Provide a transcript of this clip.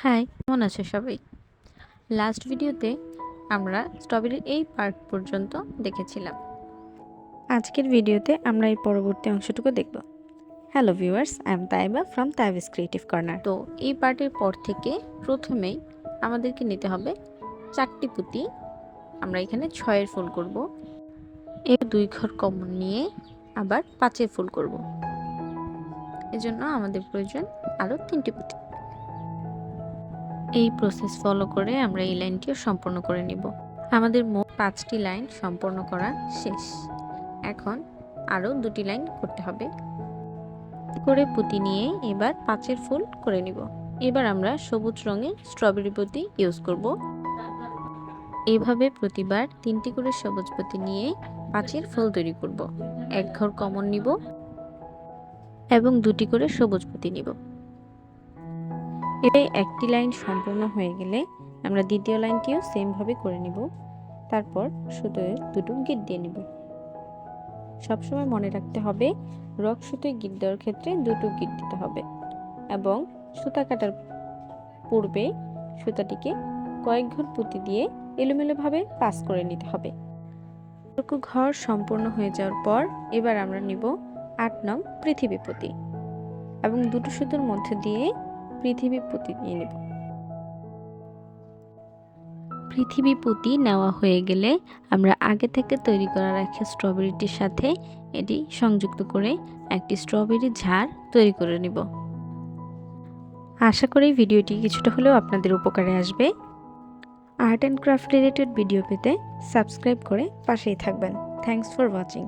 High, কেমন আছো সবাই? লাস্ট ভিডিওতে আমরা স্ট্রবেরির এই পার্ট পর্যন্ত দেখেছিলাম। আজকের ভিডিওতে আমরা এই পরবর্তী অংশটুকু দেখব। Hello viewers, I am Taiba from Taiba's creative corner. তো এই পার্টের পর থেকে প্রথমেই আমাদেরকে নিতে হবে 4টি পুঁতি। আমরা এখানে 6-এর ফুল করব। এই 2 ঘর কমন নিয়ে আবার 5-এর ফুল করব। এজন্য আমাদের প্রয়োজন আরও 3টি পুঁতি। এই প্রসেস ফলো করে আমরা এই লাইনটিও সম্পূর্ণ করে নিব। আমাদের মোট 5টি লাইন সম্পূর্ণ করা শেষ। এখন আরও 2টি লাইন করতে হবে। করে পুঁতি নিয়ে এবার 5-এর ফুল করে নিব। এবার আমরা সবুজ রঙের স্ট্রবেরি পুঁতি ইউজ করব। এভাবে প্রতিবার 3টি করে সবুজ পুঁতি নিয়ে 5-এর ফুল তৈরি করব। 1 ঘর কমন নিব এবং 2টি করে সবুজ পুঁতি নিব। এতে একটি লাইন সম্পূর্ণ হয়ে গেলে আমরা দ্বিতীয় লাইনটিও সেম ভাবে করে নিব। তারপর সুতোয় 2টো গিট দিয়ে নিব। সবসময় মনে রাখতে হবে রক সুতোয় গিট দেওয়ার ক্ষেত্রে 2টো গিট দিতে হবে এবং সুতা কাটার পূর্বে সুতাটিকে কয়েক ঘর পুঁতি দিয়ে এলোমেলোভাবে পাস করে নিতে হবে। ঘর সম্পূর্ণ হয়ে যাওয়ার পর এবার আমরা নিব 8 নং পৃথিবী পুঁতি এবং 2টো সুতোর মধ্যে দিয়ে পৃথিবী পুঁতি নিয়ে নেব। পৃথিবী পুঁতি নেওয়া হয়ে গেলে আমরা আগে থেকে তৈরি করা রাখা স্ট্রবেরিটির সাথে এটি সংযুক্ত করে একটি স্ট্রবেরি ঝাড় তৈরি করে নেব। আশা করি ভিডিওটি কিছুটা হলেও আপনাদের উপকারে আসবে। Art and craft related video পেতে সাবস্ক্রাইব করে পাশেই থাকবেন। Thanks for watching.